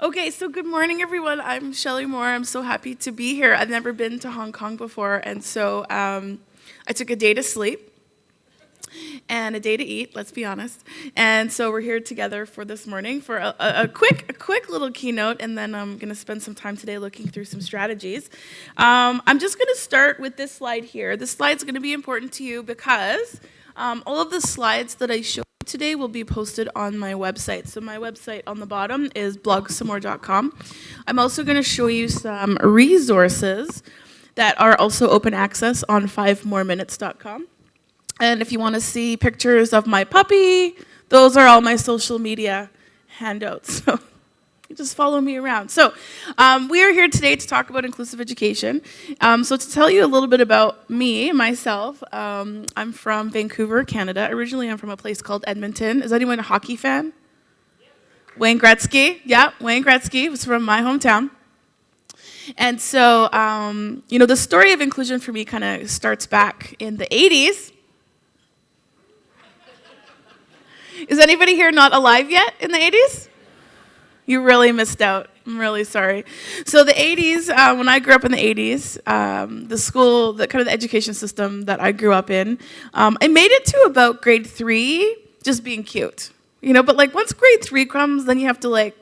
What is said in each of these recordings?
Okay, so good morning, everyone. I'm Shelley Moore. I'm so happy to be here. I've never been to Hong Kong before, and so I took a day to sleep and a day to eat, let's be honest. And so we're here together for this morning for a quick little keynote, and then I'm going to spend some time today looking through some strategies. I'm just going to start with this slide here. This slide's going to be important to you because all of the slides that I show today will be posted on my website. So my website on the bottom is blogsamore.com. I'm also going to show you some resources that are also open access on 5moreminutes.com. And if you want to see pictures of my puppy, those are all my social media handouts. So you just follow me around. So we are here today to talk about inclusive education. So to tell you a little bit about myself, I'm from Vancouver, Canada. Originally, I'm from a place called Edmonton. Is anyone a hockey fan? Wayne Gretzky. Yeah, Wayne Gretzky was from my hometown. And so, the story of inclusion for me kind of starts back in the 80s. Is anybody here not alive yet in the 80s? You really missed out. I'm really sorry. So the 80s, when I grew up in the 80s, the school, the education system that I grew up in, I made it to about grade 3 just being cute. But once grade 3 comes, then you have to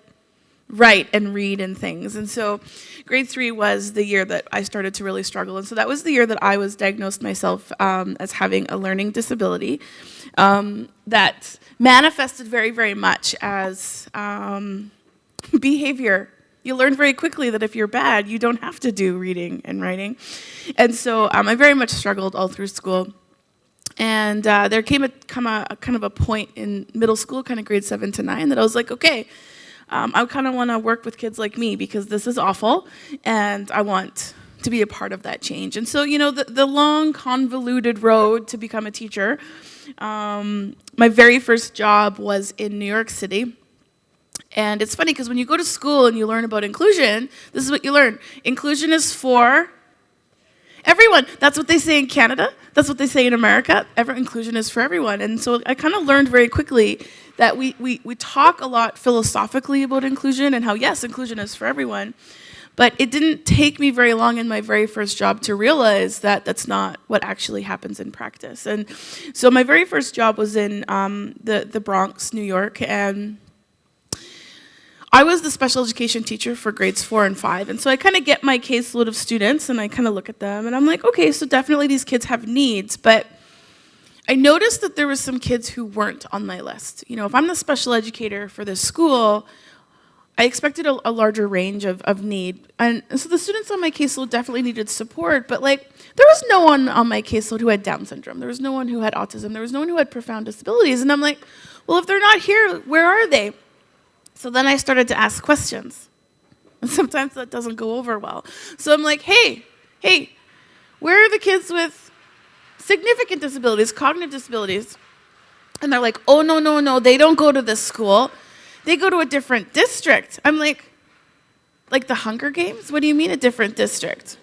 write and read and things. And so grade 3 was the year that I started to really struggle. And so that was the year that I was diagnosed myself as having a learning disability that manifested very, very much as behavior. You learn very quickly that if you're bad, you don't have to do reading and writing. And so I very much struggled all through school. And there came a kind of a point in middle school, kind of grade 7 to 9, that I was like, okay, I kind of want to work with kids like me because this is awful, and I want to be a part of that change. And so, the long, convoluted road to become a teacher, my very first job was in New York City. And it's funny because when you go to school and you learn about inclusion, this is what you learn. Inclusion is for everyone. That's what they say in Canada. That's what they say in America. Inclusion is for everyone. And so I kind of learned very quickly that we talk a lot philosophically about inclusion and how, yes, inclusion is for everyone. But it didn't take me very long in my very first job to realize that that's not what actually happens in practice. And so my very first job was in the Bronx, New York, and I was the special education teacher for grades 4 and 5, and so I kind of get my caseload of students, and I kind of look at them, and I'm like, okay, so definitely these kids have needs, but I noticed that there were some kids who weren't on my list. If I'm the special educator for this school, I expected a larger range of need, and so the students on my caseload definitely needed support, but there was no one on my caseload who had Down syndrome, there was no one who had autism, there was no one who had profound disabilities, and I'm like, well, if they're not here, where are they? So then I started to ask questions. And sometimes that doesn't go over well. So I'm like, hey, where are the kids with significant disabilities, cognitive disabilities? And they're like, oh, no, they don't go to this school. They go to a different district. I'm like the Hunger Games? What do you mean a different district?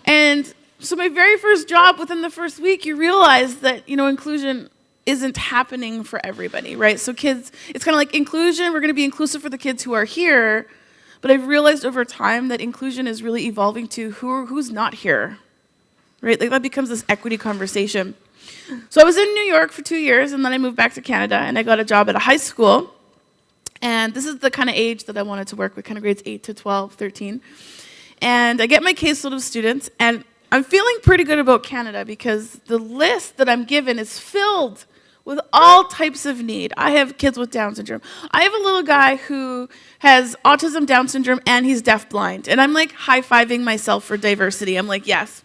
And so my very first job, within the first week, you realize that, inclusion isn't happening for everybody, right? So kids, it's kind of like inclusion, we're going to be inclusive for the kids who are here, but I've realized over time that inclusion is really evolving to who's not here, right? That becomes this equity conversation. So I was in New York for 2 years, and then I moved back to Canada, and I got a job at a high school, and this is the kind of age that I wanted to work with, kind of grades 8 to 12, 13, and I get my caseload of students, and I'm feeling pretty good about Canada because the list that I'm given is filled with all types of need. I have kids with Down syndrome. I have a little guy who has autism, Down syndrome, and he's deafblind. And I'm high-fiving myself for diversity. I'm like, yes.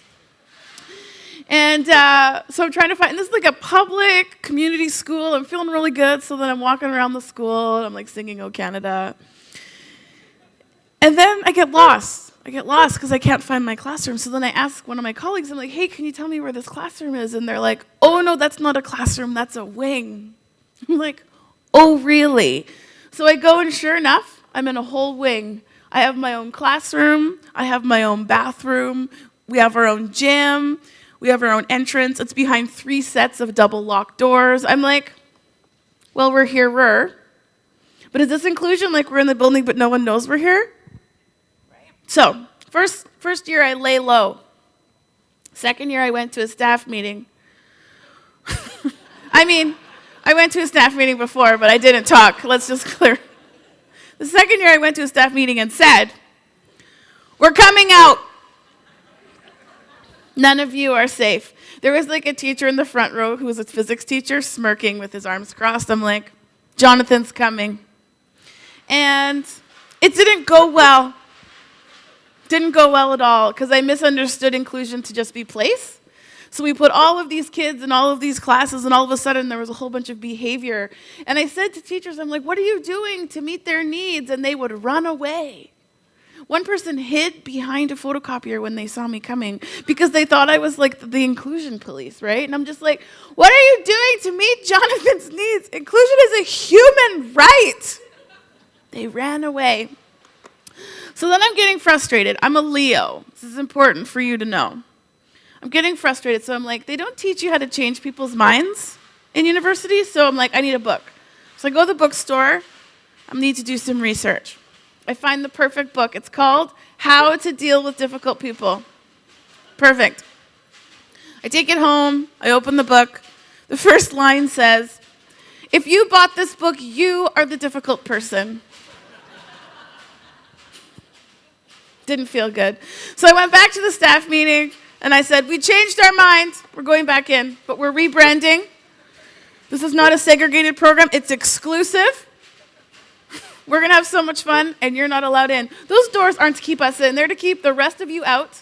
And so I'm trying to find, and this is a public community school. I'm feeling really good. So then I'm walking around the school, and I'm singing "Oh Canada." And then I get lost. Because I can't find my classroom. So then I ask one of my colleagues, I'm like, hey, can you tell me where this classroom is? And they're like, oh, no, that's not a classroom, that's a wing. I'm like, oh, really? So I go, and sure enough, I'm in a whole wing. I have my own classroom, I have my own bathroom, we have our own gym, we have our own entrance. It's behind 3 sets of double locked doors. I'm like, well, we're here. But is this inclusion like we're in the building but no one knows we're here? Right. So, first year I lay low. Second year I went to a staff meeting. I went to a staff meeting before, but I didn't talk. Let's just clear. The second year I went to a staff meeting and said, "We're coming out. None of you are safe." There was like a teacher in the front row who was a physics teacher smirking with his arms crossed. I'm like, Jonathan's coming. And it didn't go well. Didn't go well at all because I misunderstood inclusion to just be place. So we put all of these kids in all of these classes, and all of a sudden there was a whole bunch of behavior. And I said to teachers, I'm like, what are you doing to meet their needs? And they would run away. One person hid behind a photocopier when they saw me coming because they thought I was like the inclusion police, right? And I'm just like, what are you doing to meet Jonathan's needs? Inclusion is a human right. They ran away. So then I'm getting frustrated. I'm a Leo. This is important for you to know. I'm getting frustrated, so I'm like, they don't teach you how to change people's minds in university, so I'm like, I need a book. So I go to the bookstore. I need to do some research. I find the perfect book. It's called How to Deal with Difficult People. Perfect. I take it home. I open the book. The first line says, if you bought this book, you are the difficult person. Didn't feel good. So I went back to the staff meeting, and I said, we changed our minds. We're going back in, but we're rebranding. This is not a segregated program. It's exclusive. We're going to have so much fun, and you're not allowed in. Those doors aren't to keep us in. They're to keep the rest of you out.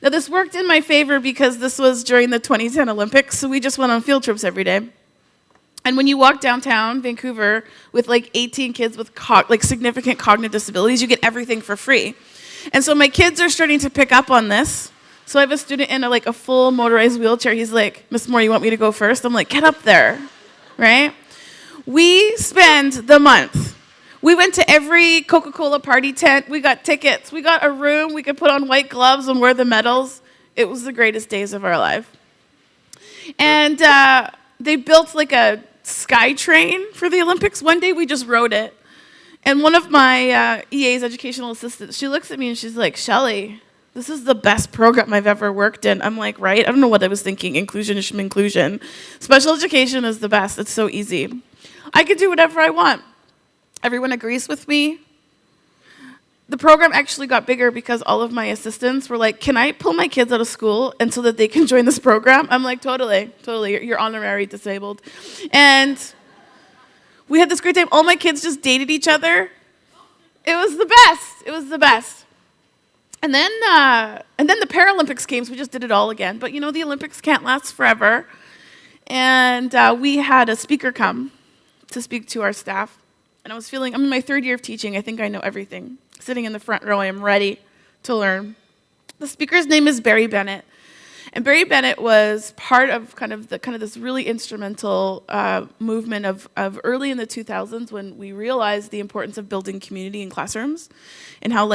Now, this worked in my favor because this was during the 2010 Olympics, so we just went on field trips every day. And when you walk downtown Vancouver with like 18 kids with significant cognitive disabilities, you get everything for free. And so my kids are starting to pick up on this. So I have a student in a full motorized wheelchair. He's like, Miss Moore, you want me to go first? I'm like, get up there, right? We spend the month. We went to every Coca-Cola party tent. We got tickets. We got a room. We could put on white gloves and wear the medals. It was the greatest days of our life. And they built like a sky train for the Olympics. One day we just rode it. And one of my EA's educational assistants, she looks at me and she's like, Shelley, this is the best program I've ever worked in. I'm like, right? I don't know what I was thinking. Inclusion is inclusion. Special education is the best. It's so easy. I could do whatever I want. Everyone agrees with me. The program actually got bigger because all of my assistants were like, can I pull my kids out of school and so that they can join this program? I'm like, totally. You're honorary disabled. And we had this great time. All my kids just dated each other. It was the best. And then the Paralympics came, so we just did it all again. But the Olympics can't last forever. And we had a speaker come to speak to our staff. And I'm in my third year of teaching. I think I know everything. Sitting in the front row, I am ready to learn. The speaker's name is Bennett. And Bennett was part of kind of this really instrumental movement of early in the 2000s when we realized the importance of building community in classrooms and how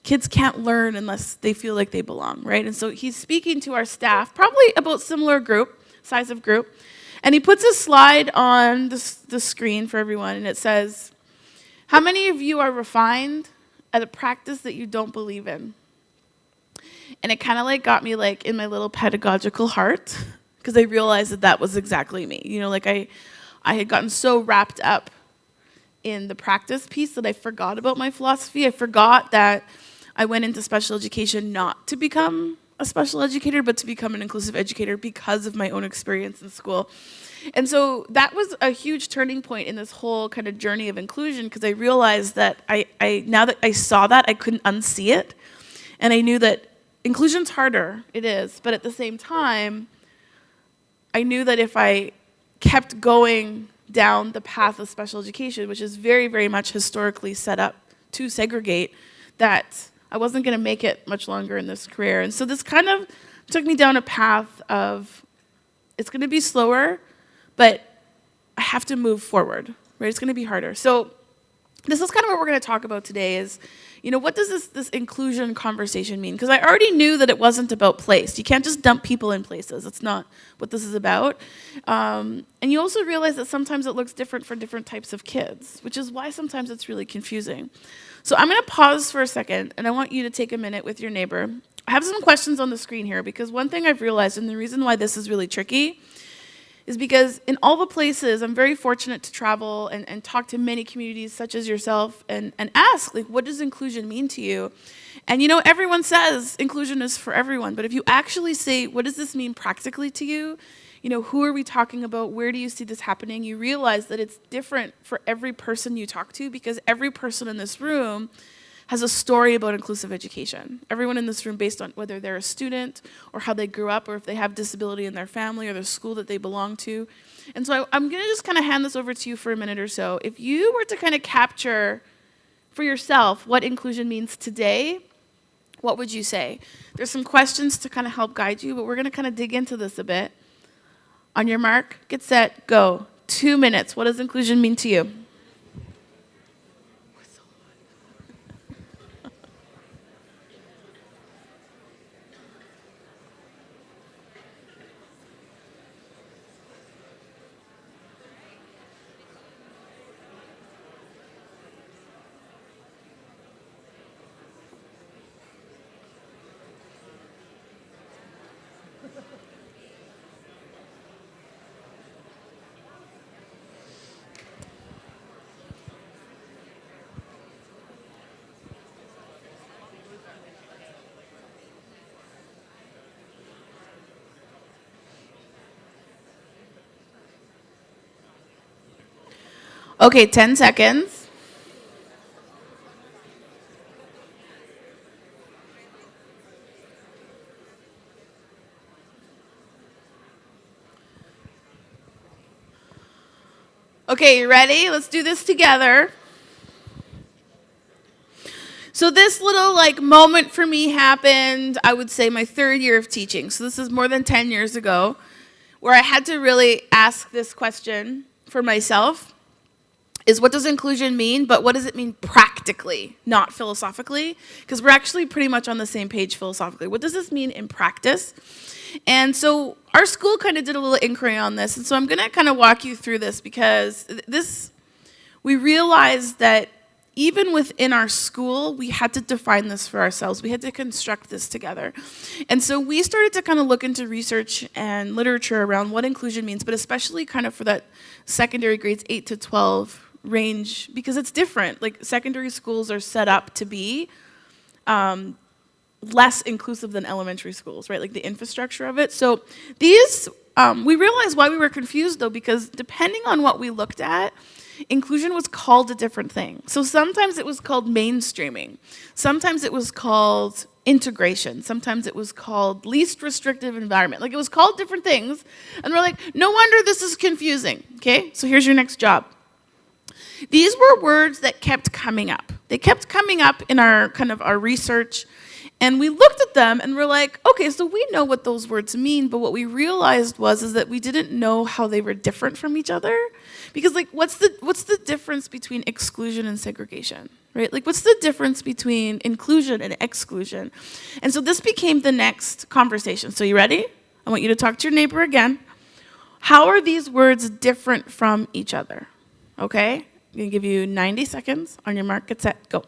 kids can't learn unless they feel like they belong, right? And so he's speaking to our staff, probably about similar size of group, and he puts a slide on the screen for everyone, and it says, how many of you are refined at a practice that you don't believe in? And it kind of got me in my little pedagogical heart, because I realized that was exactly me. I had gotten so wrapped up in the practice piece that I forgot about my philosophy. I forgot that I went into special education not to become a special educator, but to become an inclusive educator because of my own experience in school. And so that was a huge turning point in this whole kind of journey of inclusion, because I realized that now that I saw that, I couldn't unsee it. And I knew that inclusion's harder, it is, but at the same time, I knew that if I kept going down the path of special education, which is very, very much historically set up to segregate, that I wasn't going to make it much longer in this career. And so this kind of took me down a path of, it's going to be slower, but I have to move forward, right? It's going to be harder. So this is kind of what we're going to talk about today is, what does this inclusion conversation mean? Because I already knew that it wasn't about place. You can't just dump people in places. That's not what this is about. And you also realize that sometimes it looks different for different types of kids, which is why sometimes it's really confusing. So I'm going to pause for a second, and I want you to take a minute with your neighbor. I have some questions on the screen here, because one thing I've realized, and the reason why this is really tricky, is because in all the places, I'm very fortunate to travel and talk to many communities such as yourself and ask, like, what does inclusion mean to you? And everyone says inclusion is for everyone, but if you actually say, what does this mean practically to you? Who are we talking about? Where do you see this happening? You realize that it's different for every person you talk to, because every person in this room has a story about inclusive education. Everyone in this room, based on whether they're a student or how they grew up or if they have disability in their family or the school that they belong to. And so I'm going to just kind of hand this over to you for a minute or so. If you were to kind of capture for yourself what inclusion means today, what would you say? There's some questions to kind of help guide you, but we're going to kind of dig into this a bit. On your mark, get set, go. 2 minutes. What does inclusion mean to you? Okay, 10 seconds. Okay, you ready? Let's do this together. So this little moment for me happened, I would say, my 3rd year of teaching. So this is more than 10 years ago, where I had to really ask this question for myself. Is what does inclusion mean, but what does it mean practically, not philosophically? Because we're actually pretty much on the same page philosophically. What does this mean in practice? And so our school kind of did a little inquiry on this, and so I'm going to kind of walk you through this, because we realized that even within our school, we had to define this for ourselves. We had to construct this together. And so we started to kind of look into research and literature around what inclusion means, but especially kind of for that secondary grades 8 to 12 range, because it's different. Like, secondary schools are set up to be less inclusive than elementary schools, right? Like the infrastructure of it. So these, we realized why we were confused though, because depending on what we looked at, inclusion was called a different thing. So sometimes it was called mainstreaming. Sometimes it was called integration. Sometimes it was called least restrictive environment. Like, it was called different things. And we're like, no wonder this is confusing. Okay, so here's your next job. These were words that kept coming up. They kept coming up in our research, and we looked at them and we're like, okay, so we know what those words mean, but what we realized is that we didn't know how they were different from each other. Because what's the difference between exclusion and segregation, right? Like, what's the difference between inclusion and exclusion? And so this became the next conversation. So you ready? I want you to talk to your neighbor again. How are these words different from each other? Okay? I'm going to give you 90 seconds. On your mark, get set, go.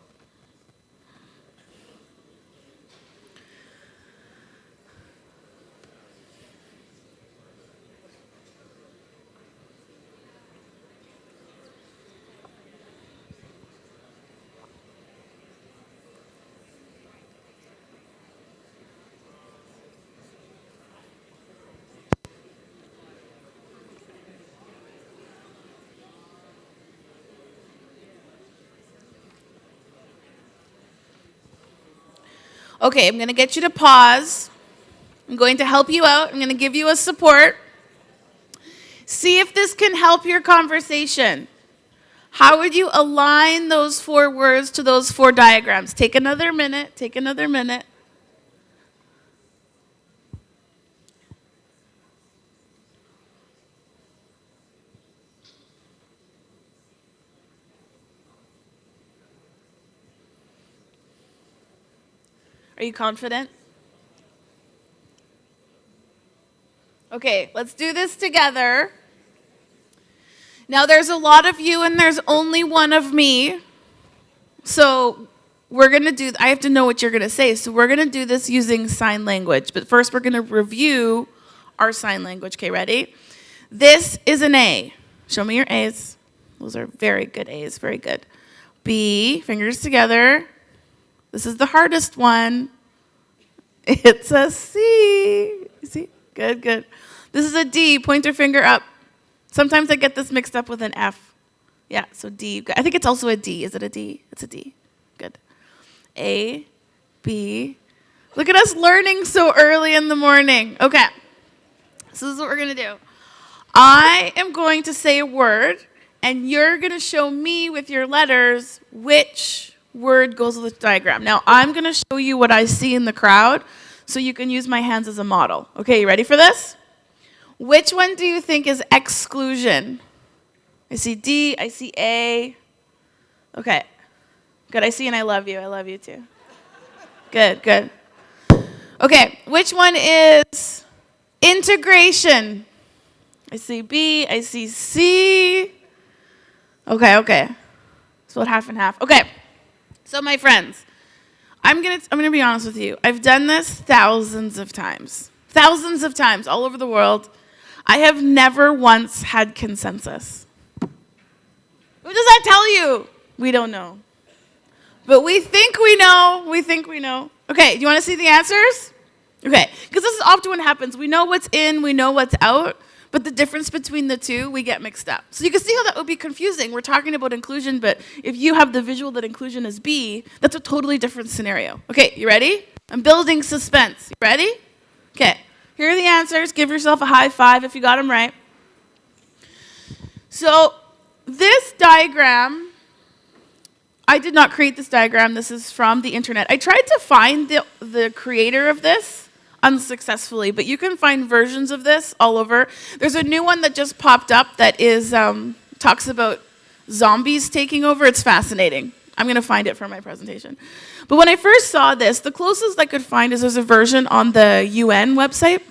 Okay, I'm going to get you to pause. I'm going to help you out. I'm going to give you a support. See if this can help your conversation. How would you align those 4 words to those 4 diagrams? Take another minute. Take another minute. Are you confident? Okay, let's do this together. Now, there's a lot of you and there's only one of me. So we're going to do, I have to know what you're going to say. So we're going to do this using sign language. But first, we're going to review our sign language. Okay, ready? This is an A. Show me your A's. Those are very good A's. Very good. B, fingers together. This is the hardest one. It's a C. You see? Good, good. This is a D. Point your finger up. Sometimes I get this mixed up with an F. Yeah, so D. I think it's also a D. Is it a D? It's a D. Good. A, B. Look at us learning so early in the morning. Okay. So this is what we're going to do. I am going to say a word, and you're going to show me with your letters which word goes with the diagram. Now, I'm going to show you what I see in the crowd, so you can use my hands as a model. Okay, you ready for this? Which one do you think is exclusion? I see D, I see A. Okay. Good, I see and I love you. I love you too. Good, good. Okay, which one is integration? I see B, I see C. Okay, okay. So about half and half. Okay. So my friends, I'm gonna be honest with you. I've done this thousands of times all over the world. I have never once had consensus. What does that tell you? We don't know. But we think we know. We think we know. Okay, do you want to see the answers? Okay, because this is often what happens. We know what's in, we know what's out, but the difference between the two, we get mixed up. So you can see how that would be confusing. We're talking about inclusion, but if you have the visual that inclusion is B, that's a totally different scenario. Okay, you ready? I'm building suspense. You ready? Okay. Here are the answers. Give yourself a high five if you got them right. So this diagram, I did not create this diagram. This is from the internet. I tried to find the creator of this unsuccessfully, but you can find versions of this all over. There's a new one that just popped up that is talks about zombies taking over. It's fascinating. I'm going to find it for my presentation. But when I first saw this, the closest I could find is there's a version on the UN website.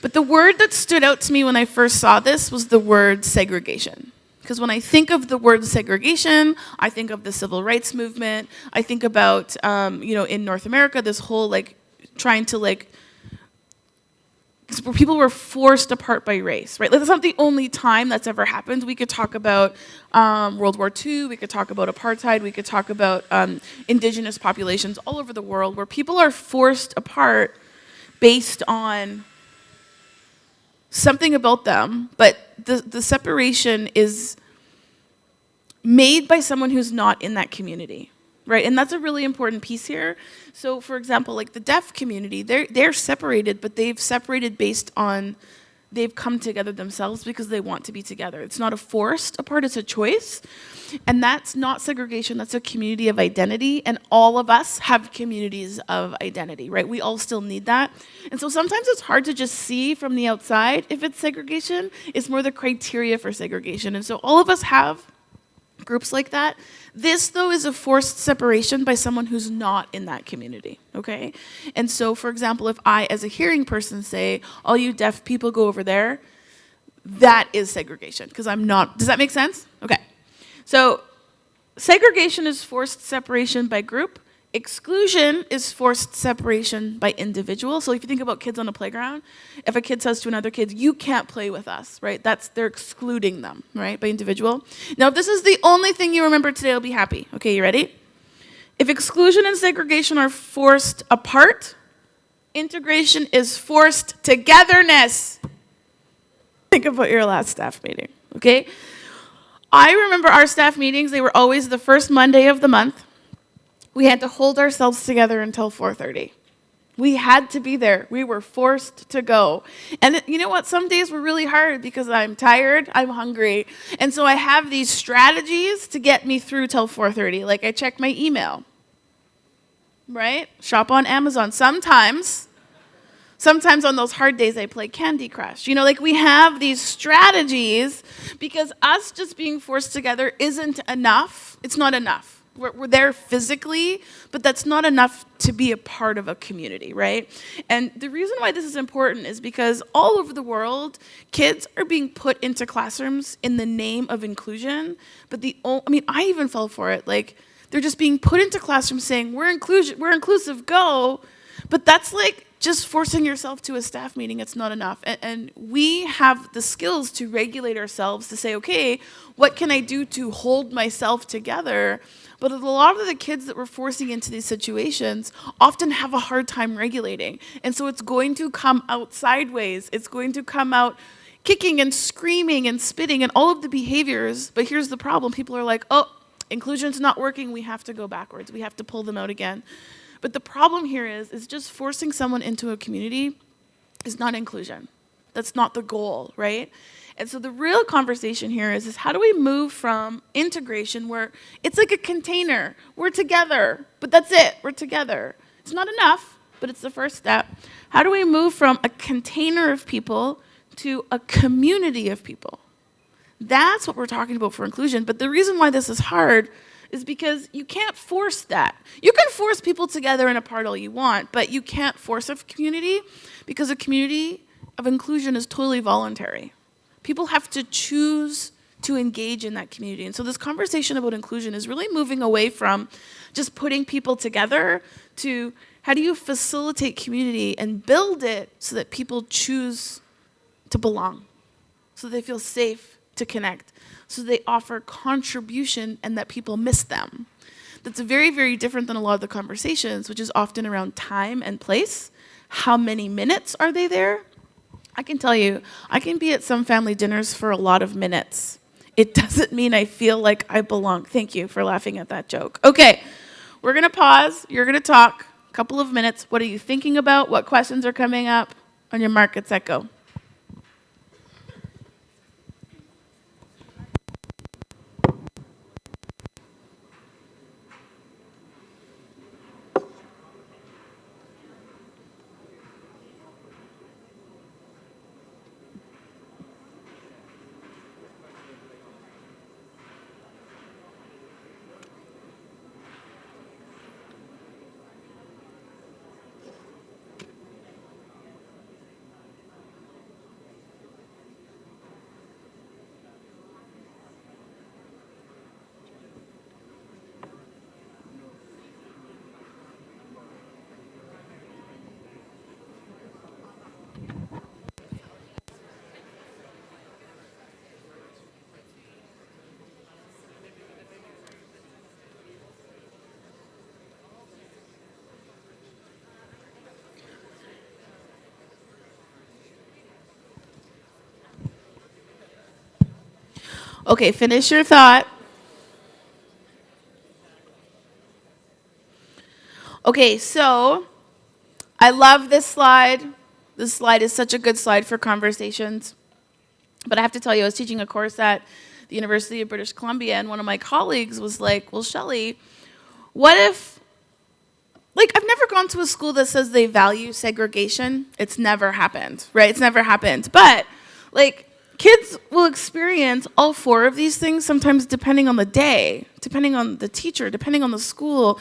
But the word that stood out to me when I first saw this was the word segregation. Because when I think of the word segregation, I think of the civil rights movement. I think about, in North America, this whole, trying to, where people were forced apart by race, right? That's not the only time that's ever happened. We could talk about World War II. We could talk about apartheid. We could talk about indigenous populations all over the world where people are forced apart based on something about them, but the separation is made by someone who's not in that community, right? And that's a really important piece here. So, for example, the deaf community, they're separated, but they've separated based on they've come together themselves because they want to be together. It's not a forced apart, it's a choice. And that's not segregation, that's a community of identity. And all of us have communities of identity, right? We all still need that. And so sometimes it's hard to just see from the outside if it's segregation. It's more the criteria for segregation. And so all of us have groups like that. This, though, is a forced separation by someone who's not in that community, okay? And so, for example, if I, as a hearing person, say, all you deaf people go over there, that is segregation, because I'm not. Does that make sense? Okay. So, segregation is forced separation by group. Exclusion is forced separation by individual. So if you think about kids on a playground, if a kid says to another kid, you can't play with us, right? They're excluding them, right, by individual. Now, if this is the only thing you remember today, you'll be happy. Okay, you ready? If exclusion and segregation are forced apart, integration is forced togetherness. Think about your last staff meeting, okay? I remember our staff meetings, they were always the first Monday of the month. We had to hold ourselves together until 4:30. We had to be there. We were forced to go. And you know what? Some days were really hard because I'm tired, I'm hungry. And so I have these strategies to get me through till 4:30. Like I check my email, right? Shop on Amazon. Sometimes on those hard days I play Candy Crush. We have these strategies because us just being forced together isn't enough. It's not enough. We're there physically, but that's not enough to be a part of a community, right? And the reason why this is important is because all over the world, kids are being put into classrooms in the name of inclusion, but I even fell for it. Like, they're just being put into classrooms saying, we're inclusive, go. But that's like just forcing yourself to a staff meeting. It's not enough. And we have the skills to regulate ourselves to say, okay, what can I do to hold myself together? But a lot of the kids that we're forcing into these situations often have a hard time regulating. And so it's going to come out sideways. It's going to come out kicking and screaming and spitting and all of the behaviors. But here's the problem. People are like, oh, inclusion's not working. We have to go backwards. We have to pull them out again. But the problem here is just forcing someone into a community is not inclusion. That's not the goal, right? And so the real conversation here is how do we move from integration where it's like a container, we're together, but that's it, we're together. It's not enough, but it's the first step. How do we move from a container of people to a community of people? That's what we're talking about for inclusion. But the reason why this is hard is because you can't force that. You can force people together and apart all you want, but you can't force a community because a community of inclusion is totally voluntary. People have to choose to engage in that community. And so this conversation about inclusion is really moving away from just putting people together to how do you facilitate community and build it so that people choose to belong, so they feel safe to connect, so they offer contribution and that people miss them. That's very, very different than a lot of the conversations, which is often around time and place. How many minutes are they there? I can tell you, I can be at some family dinners for a lot of minutes. It doesn't mean I feel like I belong. Thank you for laughing at that joke. Okay, we're going to pause. You're going to talk a couple of minutes. What are you thinking about? What questions are coming up? On your mark, get set, go. Okay, finish your thought. Okay, so I love this slide. This slide is such a good slide for conversations. But I have to tell you, I was teaching a course at the University of British Columbia, and one of my colleagues was like, well, Shelley, what if, like, I've never gone to a school that says they value segregation. It's never happened, right? It's never happened. But, like, kids will experience all four of these things sometimes depending on the day, depending on the teacher, depending on the school,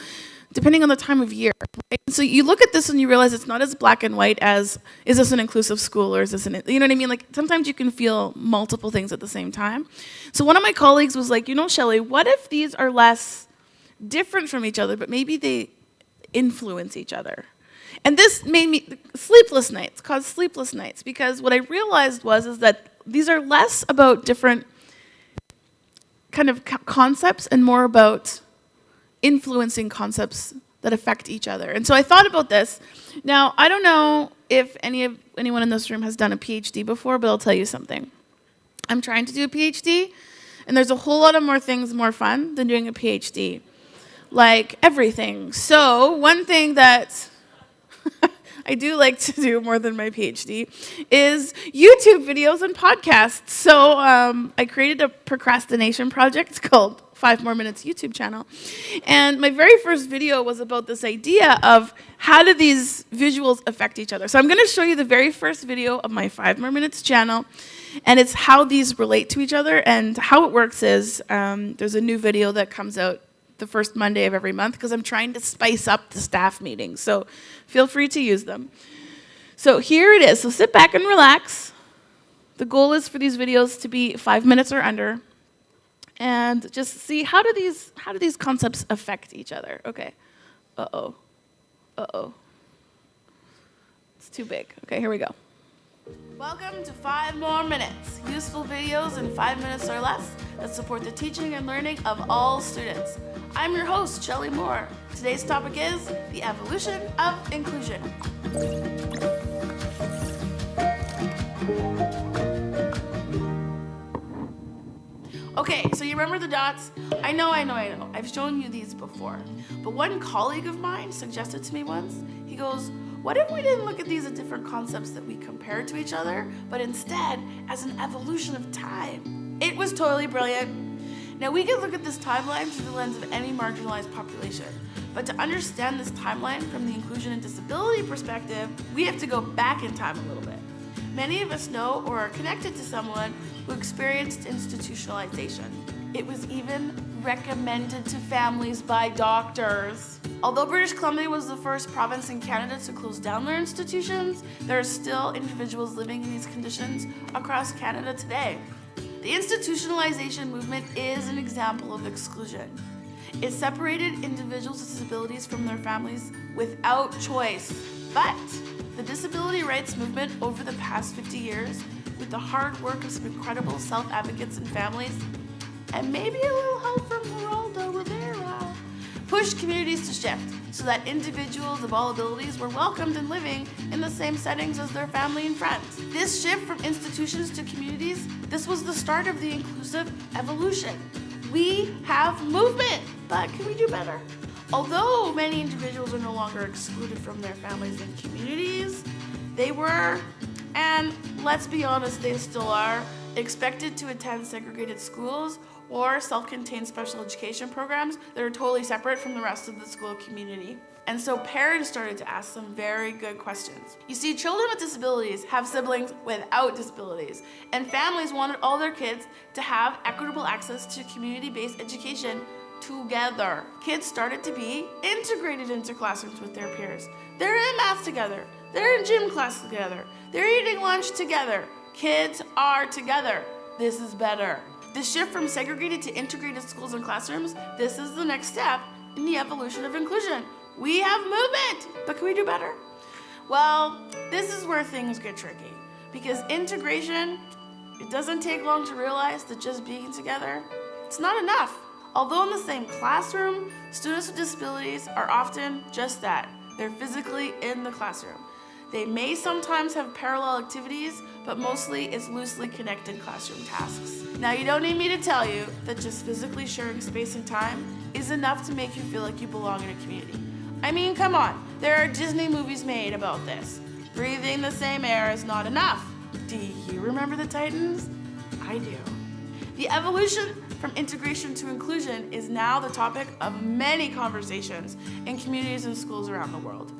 depending on the time of year. Right? So you look at this and you realize it's not as black and white as, is this an inclusive school or is this an, you know what I mean? Like sometimes you can feel multiple things at the same time. So one of my colleagues was like, you know, Shelley, what if these are less different from each other, but maybe they influence each other? And this made me, sleepless nights, caused sleepless nights, because what I realized is that these are less about different kind of concepts and more about influencing concepts that affect each other. And so I thought about this. Now, I don't know if anyone in this room has done a PhD before, but I'll tell you something. I'm trying to do a PhD, and there's a whole lot of more things more fun than doing a PhD. Like everything. So one thing that I do like to do more than my PhD is YouTube videos and podcasts. So I created a procrastination project called 5 More Minutes YouTube channel. And my very first video was about this idea of how do these visuals affect each other. So I'm going to show you the very first video of my 5 More Minutes channel. And it's how these relate to each other. And how it works is there's a new video that comes out the first Monday of every month because I'm trying to spice up the staff meetings. So feel free to use them. So here it is. So sit back and relax. The goal is for these videos to be 5 minutes or under. And just see how do these concepts affect each other. Okay. Uh-oh. It's too big. Okay, here we go. Welcome to 5 More Minutes, useful videos in 5 minutes or less that support the teaching and learning of all students. I'm your host, Shelley Moore. Today's topic is the evolution of inclusion. Okay, so you remember the dots? I know. I've shown you these before. But one colleague of mine suggested to me once, he goes, what if we didn't look at these as different concepts that we compare to each other, but instead as an evolution of time? It was totally brilliant. Now we can look at this timeline through the lens of any marginalized population, but to understand this timeline from the inclusion and disability perspective, we have to go back in time a little bit. Many of us know or are connected to someone who experienced institutionalization. It was even recommended to families by doctors. Although British Columbia was the first province in Canada to close down their institutions, there are still individuals living in these conditions across Canada today. The institutionalization movement is an example of exclusion. It separated individuals with disabilities from their families without choice. But the disability rights movement over the past 50 years, with the hard work of some incredible self-advocates and families, and maybe a little help from Geraldo Rivera, pushed communities to shift so that individuals of all abilities were welcomed and living in the same settings as their family and friends. This shift from institutions to communities, this was the start of the inclusive evolution. We have movement, but can we do better? Although many individuals are no longer excluded from their families and communities, they were, and let's be honest, they still are, expected to attend segregated schools or self-contained special education programs that are totally separate from the rest of the school community. And so parents started to ask some very good questions. You see, children with disabilities have siblings without disabilities, and families wanted all their kids to have equitable access to community-based education together. Kids started to be integrated into classrooms with their peers. They're in math together. They're in gym class together. They're eating lunch together. Kids are together. This is better. The shift from segregated to integrated schools and classrooms, this is the next step in the evolution of inclusion. We have movement, but can we do better? Well, this is where things get tricky, because integration, it doesn't take long to realize that just being together, it's not enough. Although in the same classroom, students with disabilities are often just that. They're physically in the classroom. They may sometimes have parallel activities, but mostly it's loosely connected classroom tasks. Now, you don't need me to tell you that just physically sharing space and time is enough to make you feel like you belong in a community. I mean, come on, there are Disney movies made about this. Breathing the same air is not enough. Do you remember the Titans? I do. The evolution from integration to inclusion is now the topic of many conversations in communities and schools around the world.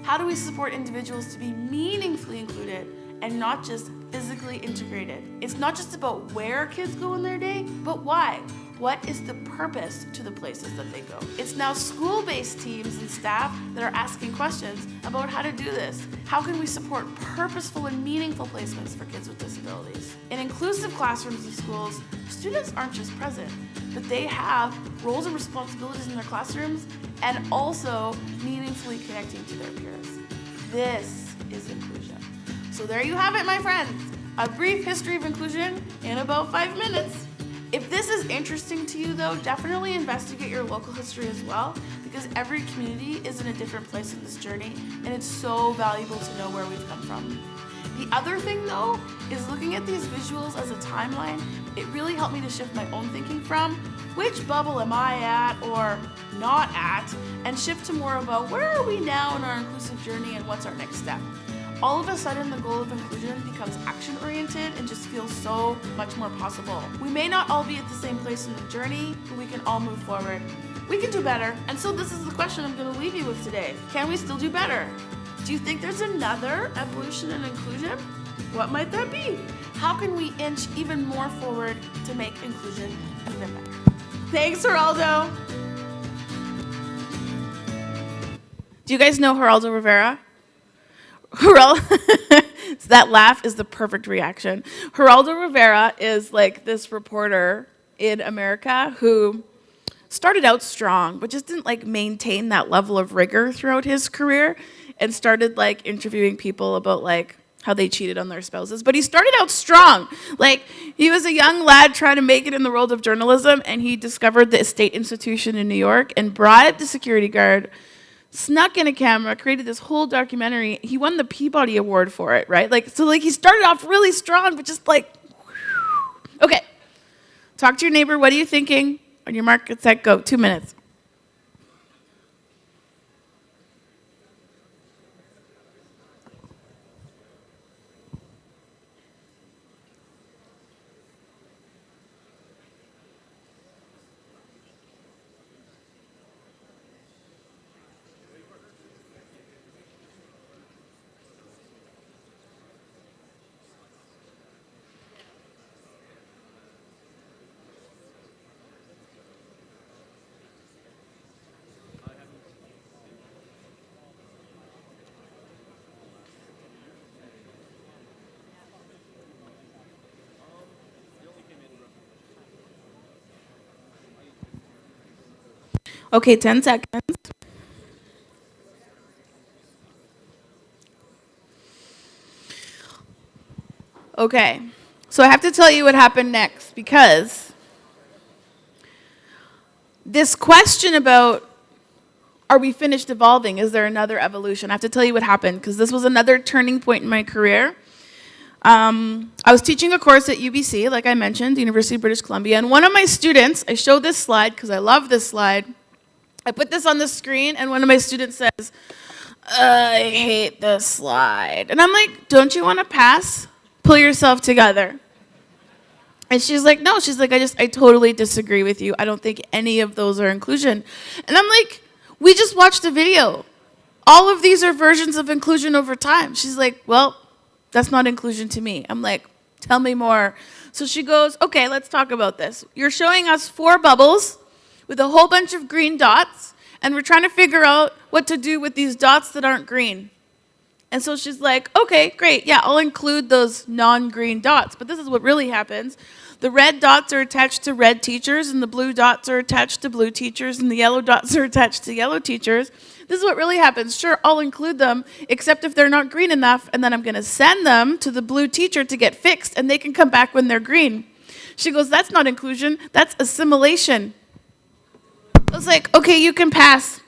How do we support individuals to be meaningfully included and not just physically integrated? It's not just about where kids go in their day, but why. What is the purpose to the places that they go? It's now school-based teams and staff that are asking questions about how to do this. How can we support purposeful and meaningful placements for kids with disabilities? In inclusive classrooms and schools, students aren't just present, but they have roles and responsibilities in their classrooms and also meaningfully connecting to their peers. This is inclusion. So there you have it, my friends. A brief history of inclusion in about 5 minutes. If this is interesting to you, though, definitely investigate your local history as well, because every community is in a different place in this journey, and it's so valuable to know where we've come from. The other thing, though, is looking at these visuals as a timeline. It really helped me to shift my own thinking from which bubble am I at or not at, and shift to more about where are we now in our inclusive journey and what's our next step. All of a sudden, the goal of inclusion becomes action-oriented and just feels so much more possible. We may not all be at the same place in the journey, but we can all move forward. We can do better. And so this is the question I'm going to leave you with today. Can we still do better? Do you think there's another evolution in inclusion? What might that be? How can we inch even more forward to make inclusion even better? Thanks, Geraldo. Do you guys know Geraldo Rivera? That laugh is the perfect reaction. Geraldo Rivera is like this reporter in America who started out strong, but just didn't like maintain that level of rigor throughout his career, and started like interviewing people about like how they cheated on their spouses. But he started out strong. Like, he was a young lad trying to make it in the world of journalism, and he discovered the State Institution in New York and bribed the security guard, snuck in a camera, created this whole documentary. He won the Peabody Award for it, right? Like, so like he started off really strong, but just like, okay. Talk to your neighbor. What are you thinking? On your mark, get set, go. 2 minutes. Okay, 10 seconds. Okay, so I have to tell you what happened next, because this question about, are we finished evolving? Is there another evolution? I have to tell you what happened, because this was another turning point in my career. I was teaching a course at UBC, like I mentioned, University of British Columbia, and one of my students, I showed this slide because I love this slide. I put this on the screen, and one of my students says, I hate this slide. And I'm like, don't you want to pass? Pull yourself together. And she's like, no. She's like, I totally disagree with you. I don't think any of those are inclusion. And I'm like, we just watched a video. All of these are versions of inclusion over time. She's like, well, that's not inclusion to me. I'm like, tell me more. So she goes, okay, let's talk about this. You're showing us 4 bubbles with a whole bunch of green dots, and we're trying to figure out what to do with these dots that aren't green. And so she's like, okay, great, yeah, I'll include those non-green dots. But this is what really happens. The red dots are attached to red teachers, and the blue dots are attached to blue teachers, and the yellow dots are attached to yellow teachers. This is what really happens. Sure, I'll include them, except if they're not green enough, and then I'm going to send them to the blue teacher to get fixed, and they can come back when they're green. She goes, that's not inclusion, that's assimilation. I was like, okay, you can pass.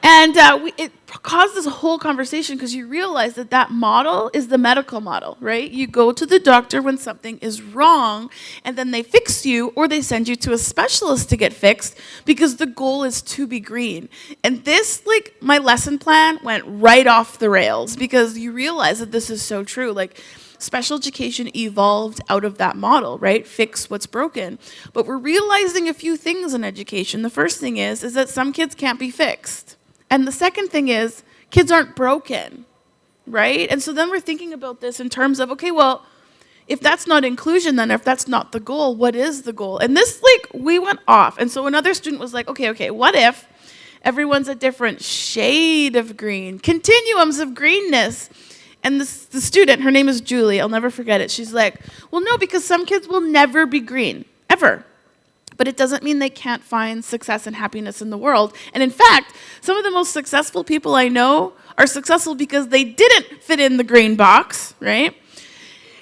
And it caused this whole conversation, because you realize that that model is the medical model, right? You go to the doctor when something is wrong, and then they fix you, or they send you to a specialist to get fixed, because the goal is to be green. And this, like, my lesson plan went right off the rails, because you realize that this is so true. Like, special education evolved out of that model, right? Fix what's broken. But we're realizing a few things in education. The first thing is that some kids can't be fixed. And the second thing is, kids aren't broken, right? And so then we're thinking about this in terms of, okay, well, if that's not inclusion, then if that's not the goal, what is the goal? And this, like, we went off. And so another student was like, okay, what if everyone's a different shade of green, continuums of greenness? And the student, her name is Julie, I'll never forget it. She's like, well, no, because some kids will never be green, ever. But it doesn't mean they can't find success and happiness in the world. And in fact, some of the most successful people I know are successful because they didn't fit in the green box, right?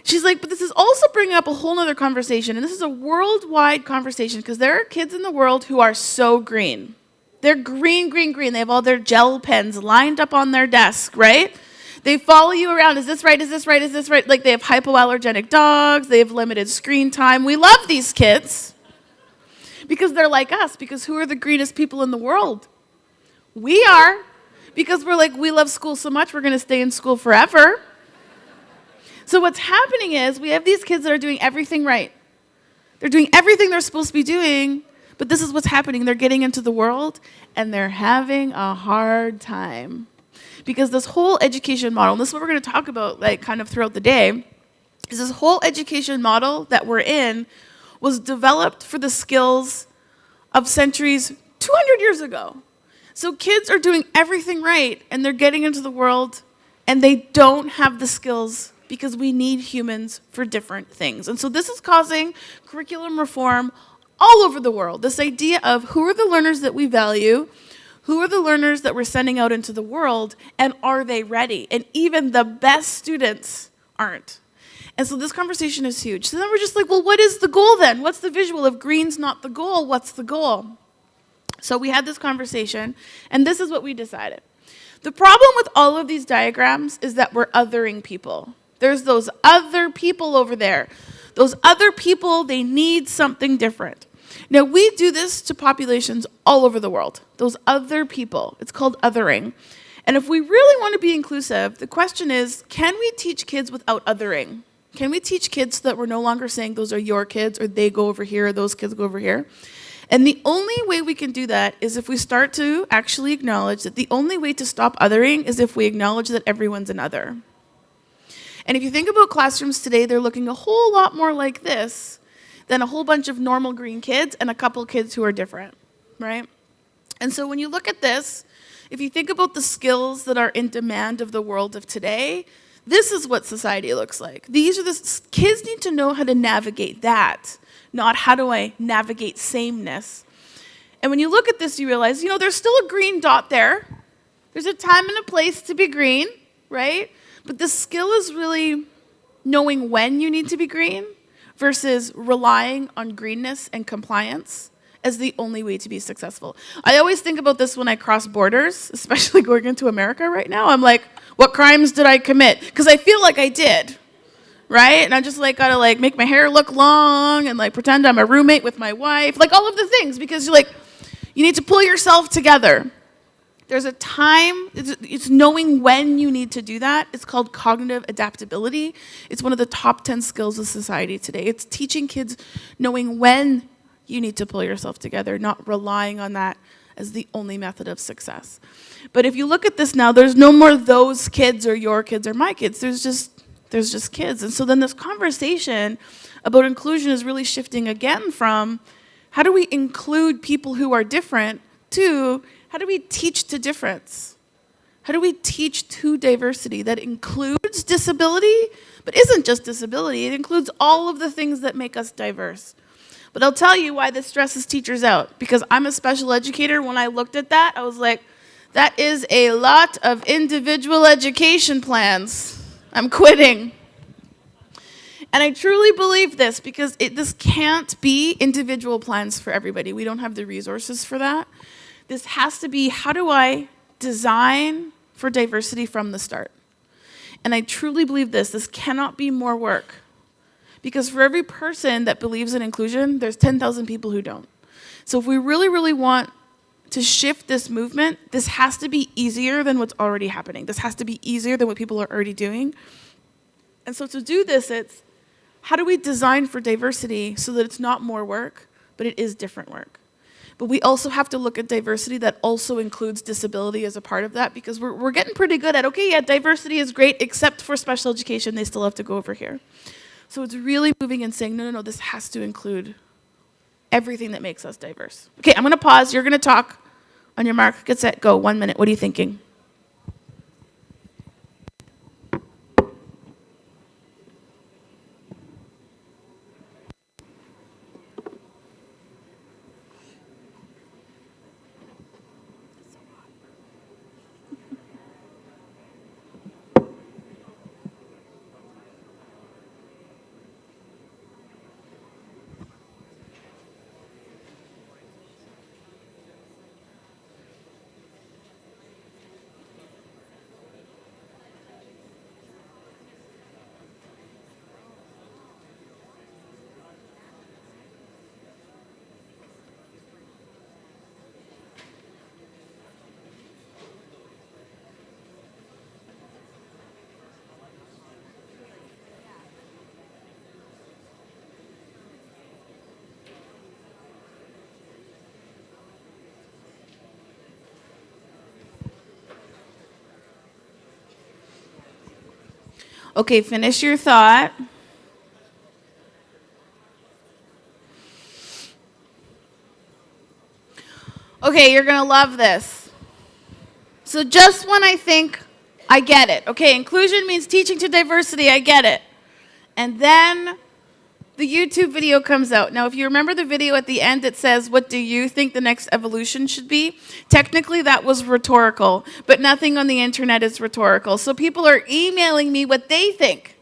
She's like, but this is also bringing up a whole other conversation. And this is a worldwide conversation, because there are kids in the world who are so green. They're green, green, green. They have all their gel pens lined up on their desk, right? They follow you around. Is this right? Is this right? Is this right? Like, they have hypoallergenic dogs. They have limited screen time. We love these kids because they're like us. Because who are the greenest people in the world? We are. Because we're like, we love school so much, we're going to stay in school forever. So what's happening is we have these kids that are doing everything right. They're doing everything they're supposed to be doing, but this is what's happening. They're getting into the world, and they're having a hard time. Because this whole education model, and this is what we're going to talk about, like, kind of throughout the day, is this whole education model that we're in was developed for the skills of centuries 200 years ago. So kids are doing everything right, and they're getting into the world, and they don't have the skills because we need humans for different things. And so this is causing curriculum reform all over the world. This idea of who are the learners that we value, who are the learners that we're sending out into the world, and are they ready? And even the best students aren't. And so this conversation is huge. So then we're just like, well, what is the goal then? What's the visual? If green's not the goal, what's the goal? So we had this conversation, and this is what we decided. The problem with all of these diagrams is that we're othering people. There's those other people over there. Those other people, they need something different. Now, we do this to populations all over the world. Those other people. It's called othering. And if we really want to be inclusive, the question is, can we teach kids without othering? Can we teach kids so that we're no longer saying those are your kids, or they go over here, or those kids go over here? And the only way we can do that is if we start to actually acknowledge that the only way to stop othering is if we acknowledge that everyone's an other. And if you think about classrooms today, they're looking a whole lot more like this than a whole bunch of normal green kids and a couple kids who are different, right? And so when you look at this, if you think about the skills that are in demand of the world of today, this is what society looks like. These are the kids need to know how to navigate that, not how do I navigate sameness. And when you look at this, you realize, there's still a green dot there. There's a time and a place to be green, right? But the skill is really knowing when you need to be green versus relying on greenness and compliance as the only way to be successful. I always think about this when I cross borders, especially going into America right now. I'm like, what crimes did I commit? Because I feel like I did, right? And I just gotta make my hair look long and pretend I'm a roommate with my wife, all of the things, because you need to pull yourself together. There's a time, it's knowing when you need to do that. It's called cognitive adaptability. It's one of the top 10 skills of society today. It's teaching kids knowing when you need to pull yourself together, not relying on that as the only method of success. But if you look at this now, there's no more those kids or your kids or my kids. There's just kids. And so then this conversation about inclusion is really shifting again from how do we include people who are different to how do we teach to difference? How do we teach to diversity that includes disability, but isn't just disability? It includes all of the things that make us diverse. But I'll tell you why this stresses teachers out, because I'm a special educator. When I looked at that, I was like, that is a lot of individual education plans. I'm quitting. And I truly believe this because this can't be individual plans for everybody. We don't have the resources for that. This has to be, how do I design for diversity from the start? And I truly believe this cannot be more work. Because for every person that believes in inclusion, there's 10,000 people who don't. So if we really, really want to shift this movement, this has to be easier than what's already happening. This has to be easier than what people are already doing. And so to do this, it's how do we design for diversity so that it's not more work, but it is different work? But we also have to look at diversity that also includes disability as a part of that, because we're getting pretty good at, okay, yeah, diversity is great, except for special education, they still have to go over here. So it's really moving and saying, no, this has to include everything that makes us diverse. Okay, I'm going to pause. You're going to talk. On your mark, get set, go. 1 minute. What are you thinking? Okay, finish your thought. Okay, you're going to love this. So just when I think, I get it. Okay, inclusion means teaching to diversity, I get it. And then the YouTube video comes out. Now, if you remember the video at the end, it says, what do you think the next evolution should be? Technically, that was rhetorical, but nothing on the internet is rhetorical. So people are emailing me what they think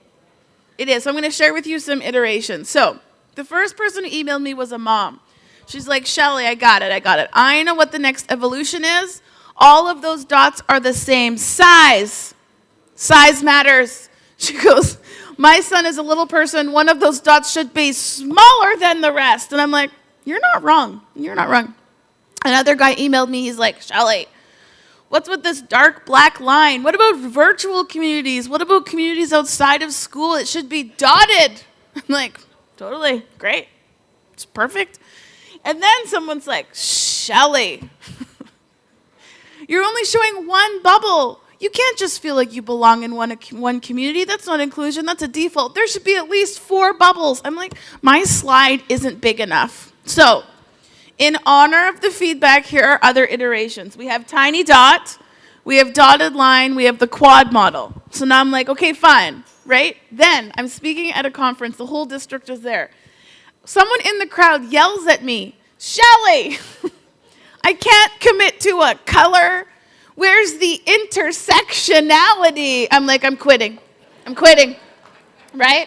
it is. So I'm going to share with you some iterations. So the first person who emailed me was a mom. She's like, Shelley, I got it. I know what the next evolution is. All of those dots are the same size. Size matters. She goes, my son is a little person. One of those dots should be smaller than the rest. And I'm like, you're not wrong. You're not wrong. Another guy emailed me. He's like, Shelley, what's with this dark black line? What about virtual communities? What about communities outside of school? It should be dotted. I'm like, totally, great. It's perfect. And then someone's like, Shelley, you're only showing one bubble. You can't just feel like you belong in one community. That's not inclusion. That's a default. There should be at least 4 bubbles. I'm like, my slide isn't big enough. So, in honor of the feedback, here are other iterations. We have tiny dot, we have dotted line, we have the quad model. So now I'm like, okay, fine, right? Then I'm speaking at a conference. The whole district is there. Someone in the crowd yells at me, Shelley, I can't commit to a color. Where's the intersectionality? I'm like, I'm quitting, right?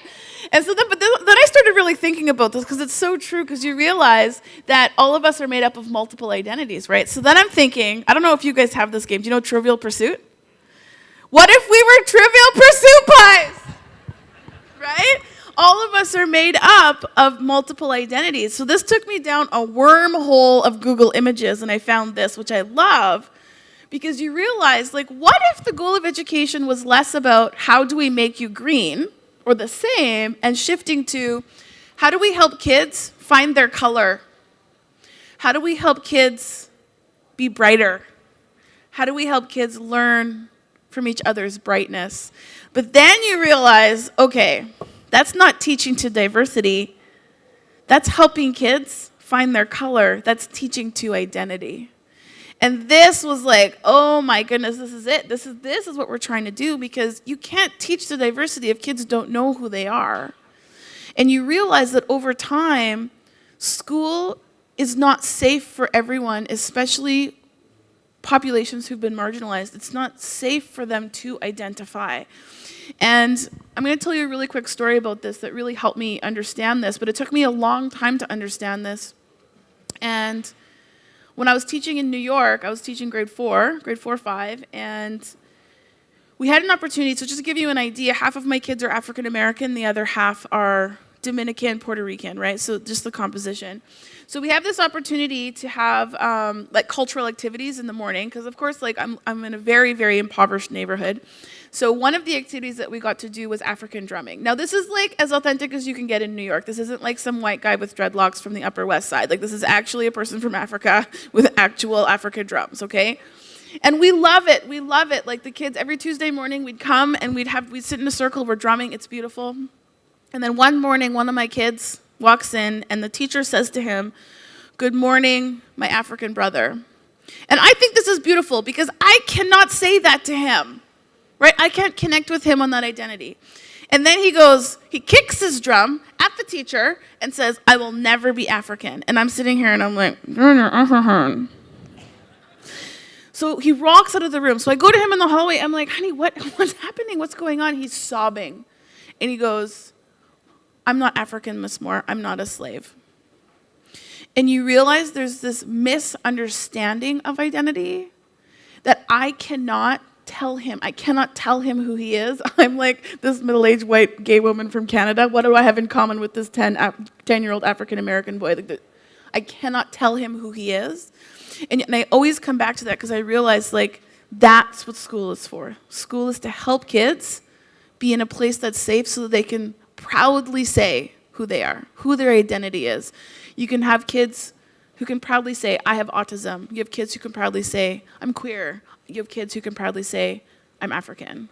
And so then I started really thinking about this because it's so true, because you realize that all of us are made up of multiple identities, right? So then I'm thinking, I don't know if you guys have this game. Do you know Trivial Pursuit? What if we were Trivial Pursuit pies? Right? All of us are made up of multiple identities. So this took me down a wormhole of Google Images, and I found this, which I love. Because you realize, like, what if the goal of education was less about how do we make you green, or the same, and shifting to how do we help kids find their color? How do we help kids be brighter? How do we help kids learn from each other's brightness? But then you realize, okay, that's not teaching to diversity. That's helping kids find their color. That's teaching to identity. And this was like, oh my goodness, this is it. This is what we're trying to do, because you can't teach the diversity if kids don't know who they are. And you realize that over time, school is not safe for everyone, especially populations who've been marginalized. It's not safe for them to identify. And I'm going to tell you a really quick story about this that really helped me understand this, but it took me a long time to understand this. And when I was teaching in New York, I was teaching grade 4, 5, and we had an opportunity. So just to give you an idea, half of my kids are African American, the other half are Dominican, Puerto Rican, right? So just the composition. So we have this opportunity to have like cultural activities in the morning, because of course, like I'm in a very, very impoverished neighborhood. So one of the activities that we got to do was African drumming. Now this is like as authentic as you can get in New York. This isn't like some white guy with dreadlocks from the Upper West Side. Like this is actually a person from Africa with actual African drums, okay? And we love it. We love it. Like the kids, every Tuesday morning we'd come and we'd sit in a circle, we're drumming, it's beautiful. And then one morning, one of my kids walks in and the teacher says to him, "Good morning, my African brother." And I think this is beautiful because I cannot say that to him. Right? I can't connect with him on that identity. And then he kicks his drum at the teacher and says, "I will never be African." And I'm sitting here and I'm like, so he walks out of the room. So I go to him in the hallway. I'm like, "Honey, what's happening? What's going on?" He's sobbing. And he goes, "I'm not African, Miss Moore. I'm not a slave." And you realize there's this misunderstanding of identity that I cannot tell him. I cannot tell him who he is. I'm like this middle-aged white gay woman from Canada. What do I have in common with this 10-year-old African-American boy? Like, I cannot tell him who he is. And I always come back to that because I realize, like, that's what school is for. School is to help kids be in a place that's safe so that they can proudly say who they are, who their identity is. You can have kids who can proudly say, "I have autism." You have kids who can proudly say, "I'm queer." You have kids who can proudly say, "I'm African."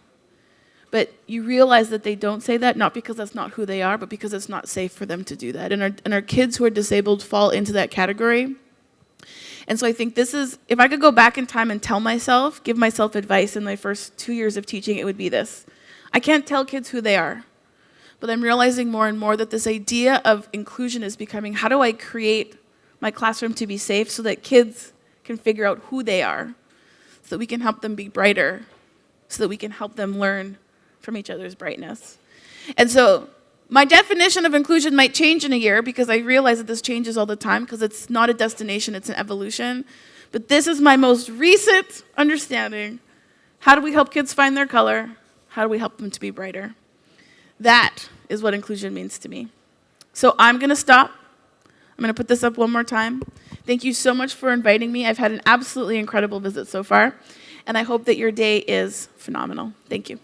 But you realize that they don't say that, not because that's not who they are, but because it's not safe for them to do that. And our kids who are disabled fall into that category. And so I think this is, if I could go back in time and give myself advice in my first 2 years of teaching, it would be this. I can't tell kids who they are, but I'm realizing more and more that this idea of inclusion is becoming, how do I create my classroom to be safe so that kids can figure out who they are, so that we can help them be brighter, so that we can help them learn from each other's brightness. And so my definition of inclusion might change in a year, because I realize that this changes all the time, because it's not a destination, it's an evolution. But this is my most recent understanding. How do we help kids find their color? How do we help them to be brighter? That is what inclusion means to me. So I'm going to stop. I'm going to put this up one more time. Thank you so much for inviting me. I've had an absolutely incredible visit so far, and I hope that your day is phenomenal. Thank you.